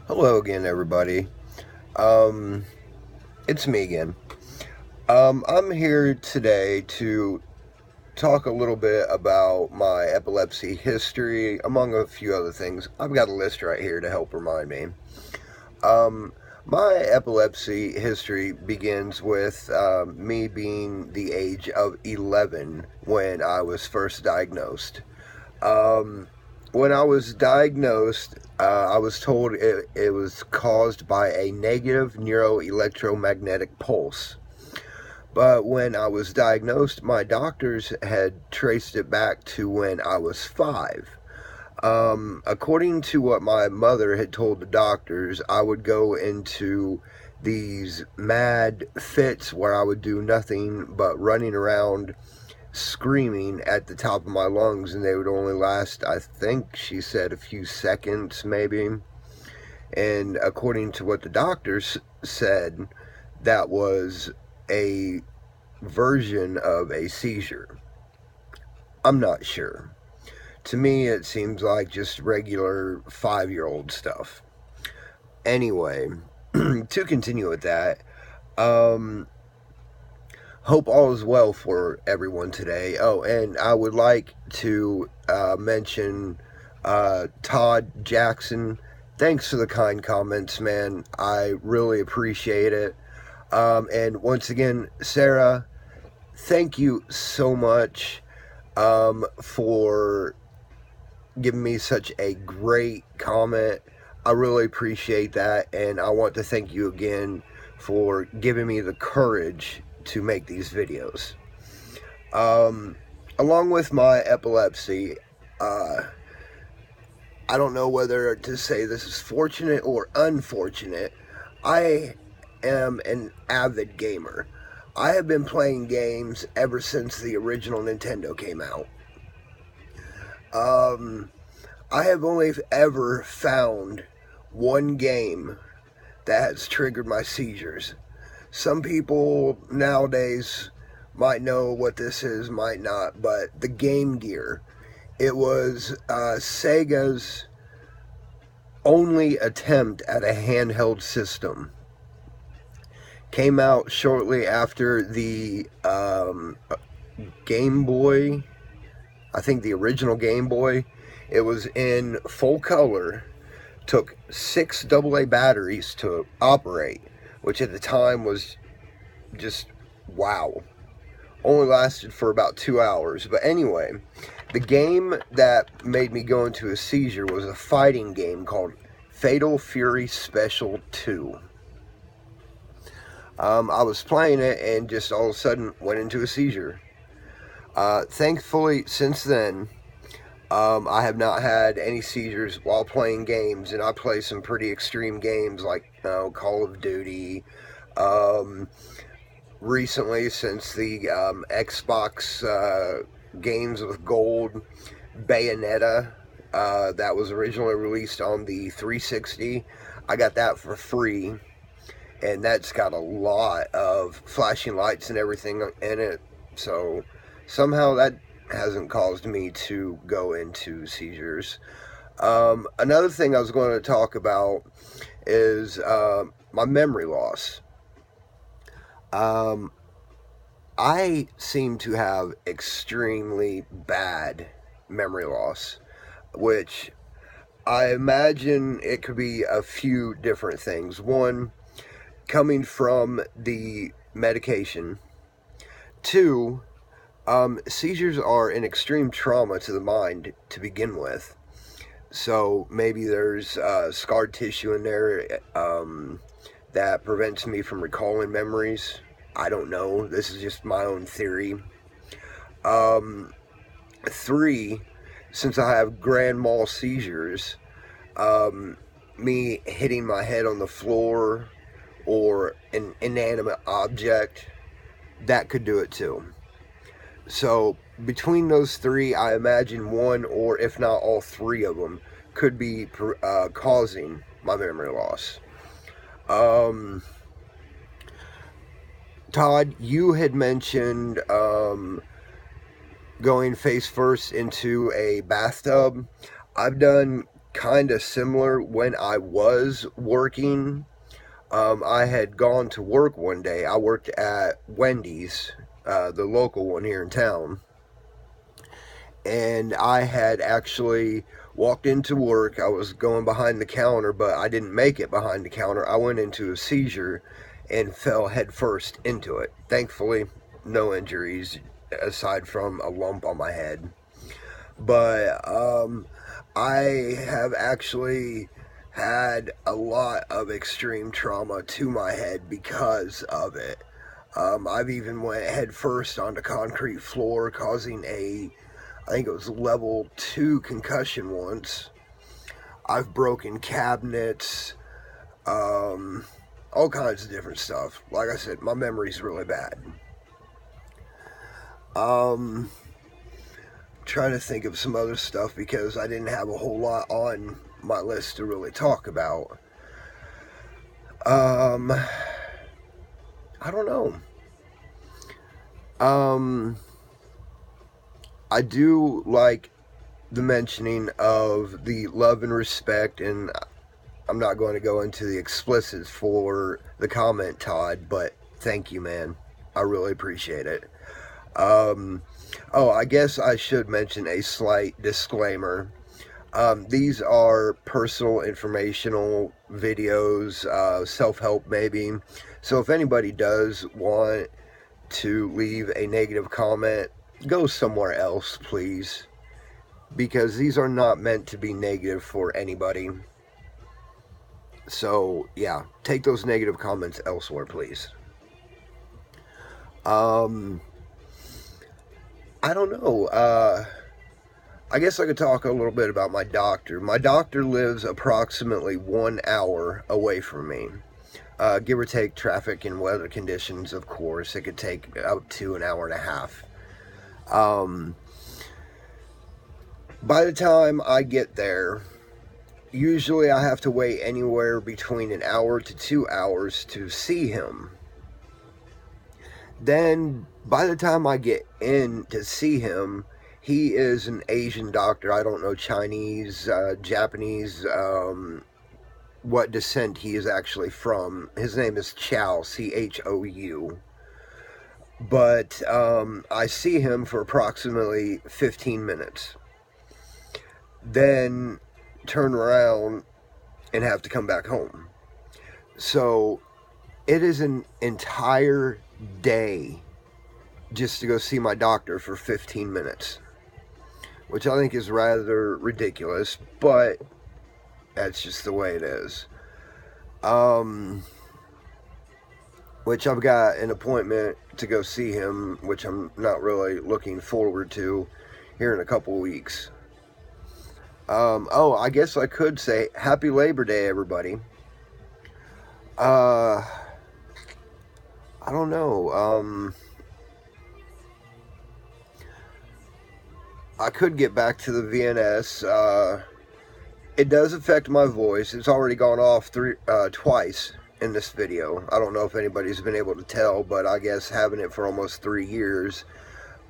Hello again, everybody. Um, it's me again. I'm here today to talk a little bit about my epilepsy history, among a few other things. I've got a list right here to help remind me. Um, my epilepsy history begins with me being the age of 11 when I was first diagnosed. Um, when I was diagnosed, I was told it was caused by a negative neuroelectromagnetic pulse. But when I was diagnosed, my doctors had traced it back to when I was 5. According to what my mother had told the doctors, I would go into these mad fits where I would do nothing but running around screaming at the top of my lungs, and they would only last, I think she said, a few seconds maybe. And according to what the doctors said, that was a version of a seizure. I'm not sure. To me, it seems like just regular 5-year-old stuff. Anyway, to continue with that, um, hope all is well for everyone today. Oh, and I would like to mention Todd Jackson. Thanks for the kind comments, man. I really appreciate it. And once again, Sarah, thank you so much for giving me such a great comment. I really appreciate that, and I want to thank you again for giving me the courage to make these videos. Um, Along with my epilepsy, I don't know whether to say this is fortunate or unfortunate. I am an avid gamer. I have been playing games ever since the original Nintendo came out. I have only ever found one game that has triggered my seizures. Some people nowadays might know what this is, might not, but the Game Gear. It was Sega's only attempt at a handheld system. Came out shortly after the Game Boy, I think the original Game Boy. It was in full color, took 6 AA batteries to operate, which at the time was just wow. Only lasted for about 2 hours. But anyway, the game that made me go into a seizure was a fighting game called Fatal Fury Special 2. I was playing it and just all of a sudden went into a seizure. Thankfully, since then, I have not had any seizures while playing games, and I play some pretty extreme games like Call of Duty. Recently, since the Xbox games with gold, Bayonetta, that was originally released on the 360, I got that for free, and that's got a lot of flashing lights and everything in it, so somehow that hasn't caused me to go into seizures. Another thing I was going to talk about is my memory loss. Um, I seem to have extremely bad memory loss, which I imagine it could be a few different things. One, coming from the medication. Two, seizures are an extreme trauma to the mind to begin with. So maybe there's scar tissue in there that prevents me from recalling memories. I don't know. This is just my own theory. Three, since I have grand mal seizures, me hitting my head on the floor or an inanimate object, that could do it too. So between those three, I imagine one or if not all three of them could be causing my memory loss. Todd, you had mentioned going face first into a bathtub. I've done kind of similar when I was working. I had gone to work one day. I worked at Wendy's, the local one here in town. And I had actually walked into work. I was going behind the counter, but I didn't make it behind the counter. I went into a seizure and fell headfirst into it. Thankfully, no injuries aside from a lump on my head. But I have actually had a lot of extreme trauma to my head because of it. I've even went head first onto concrete floor, causing I think it was level 2 concussion once. I've broken cabinets, all kinds of different stuff. Like I said, my memory's really bad. Trying to think of some other stuff because I didn't have a whole lot on my list to really talk about. I don't know. I do like the mentioning of the love and respect, and I'm not going to go into the explicits for the comment, Todd, but thank you, man. I really appreciate it. Oh, I guess I should mention a slight disclaimer. These are personal informational videos, self-help maybe. So if anybody does want to leave a negative comment, go somewhere else, please. Because these are not meant to be negative for anybody. So, yeah, take those negative comments elsewhere, please. I don't know. I guess I could talk a little bit about my doctor. My doctor lives approximately 1 hour away from me. Give or take traffic and weather conditions, of course. It could take out to an hour and a half. By the time I get there, usually I have to wait anywhere between an hour to 2 hours to see him. Then, by the time I get in to see him, he is an Asian doctor. I don't know Chinese, Japanese, what descent he is actually from. His name is Chow, C-H-O-U. But I see him for approximately 15 minutes. Then turn around and have to come back home. So it is an entire day just to go see my doctor for 15 minutes, which I think is rather ridiculous, but that's just the way it is. Which I've got an appointment to go see him, which I'm not really looking forward to here in a couple weeks. Oh, I guess I could say Happy Labor Day, everybody. I don't know. I could get back to the VNS. It does affect my voice. It's already gone off twice in this video. I don't know if anybody's been able to tell, but I guess having it for almost 3 years,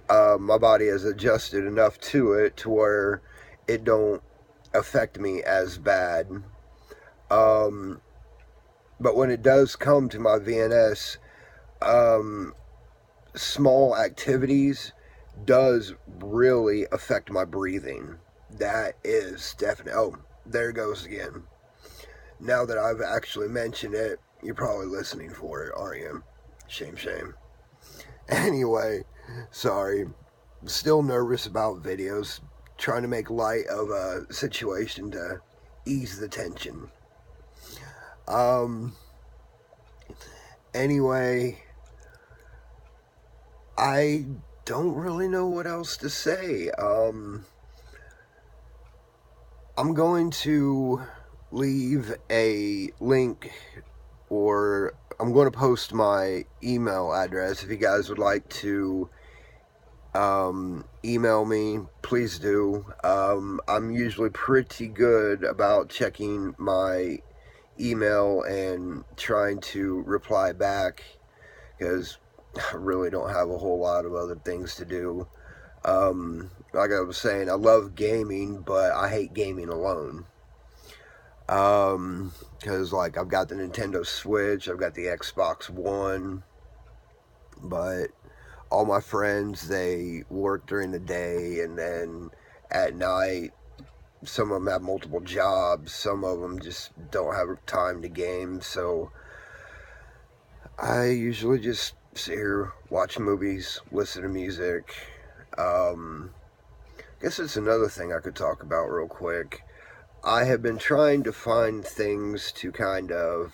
my body has adjusted enough to it to where it don't affect me as bad. But when it does come to my VNS, small activities does really affect my breathing. That is definitely... Oh, there it goes again. Now that I've actually mentioned it, you're probably listening for it, aren't you? Shame, shame. Anyway, sorry. Still nervous about videos. Trying to make light of a situation to ease the tension. Anyway, I don't really know what else to say. I'm going to leave a link, or I'm going to post my email address if you guys would like to email me. Please do. I'm usually pretty good about checking my email and trying to reply back, because I really don't have a whole lot of other things to do. Like I was saying, I love gaming, but I hate gaming alone. Because, like, I've got the Nintendo Switch, I've got the Xbox One, but all my friends, they work during the day, and then at night, some of them have multiple jobs, some of them just don't have time to game, so I usually just sit here, watch movies, listen to music. Guess it's another thing I could talk about real quick. I have been trying to find things to kind of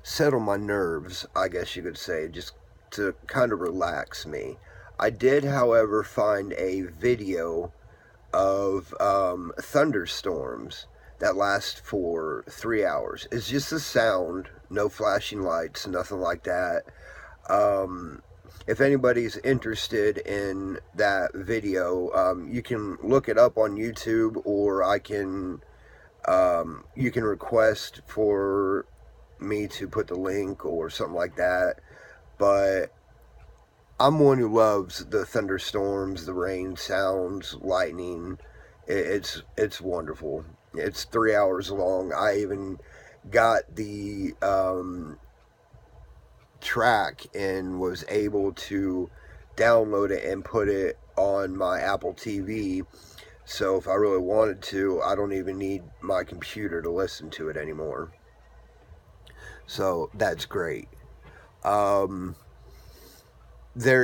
settle my nerves, I guess you could say, just to kind of relax me. I did, however, find a video of thunderstorms that last for 3 hours. It's just the sound, no flashing lights, nothing like that. If anybody's interested in that video, you can look it up on YouTube, or you can request for me to put the link or something like that. But I'm one who loves the thunderstorms, the rain sounds, lightning. It's wonderful. It's 3 hours long. I even got the track and was able to download it and put it on my Apple TV. So if I really wanted to, I don't even need my computer to listen to it anymore. So that's great. There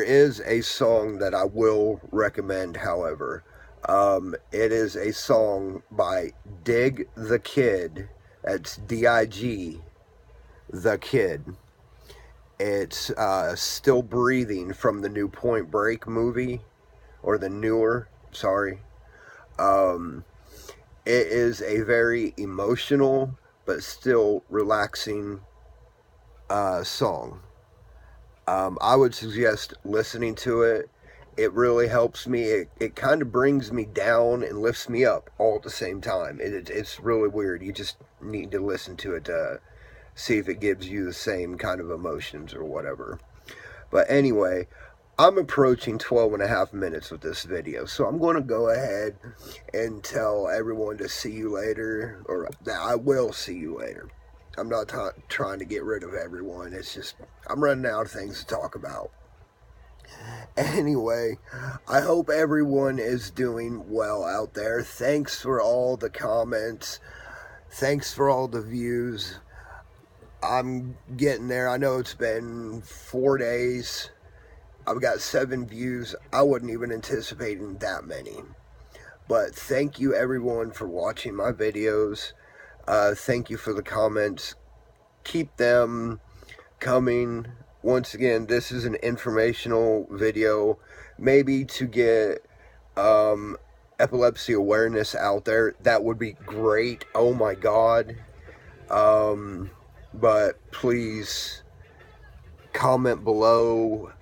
is a song that I will recommend, however. It is a song by Dig the Kid. That's D-I-G, The Kid. It's Still Breathing from the new Point Break movie, or the newer, sorry. It is a very emotional but still relaxing song. I would suggest listening to it. It really helps me. It kind of brings me down and lifts me up all at the same time. It's really weird. You just need to listen to it to see if it gives you the same kind of emotions or whatever. But anyway, I'm approaching 12 and a half minutes with this video, so I'm going to go ahead and tell everyone to see you later, or that I will see you later. I'm not trying to get rid of everyone. It's just, I'm running out of things to talk about. Anyway, I hope everyone is doing well out there. Thanks for all the comments. Thanks for all the views. I'm getting there. I know it's been 4 days. I've got 7 views. I wasn't even anticipating that many. But thank you everyone for watching my videos. Thank you for the comments. Keep them coming. Once again, this is an informational video, maybe to get epilepsy awareness out there. That would be great. Oh my God. But please comment below.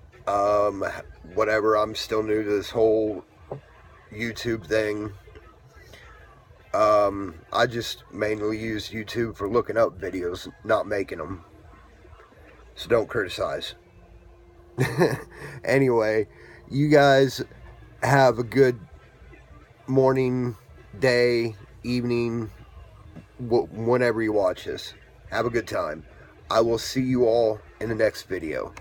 Whatever, I'm still new to this whole YouTube thing. I just mainly use YouTube for looking up videos, not making them. So don't criticize. Anyway, you guys have a good morning, day, evening, whenever you watch this. Have a good time. I will see you all in the next video.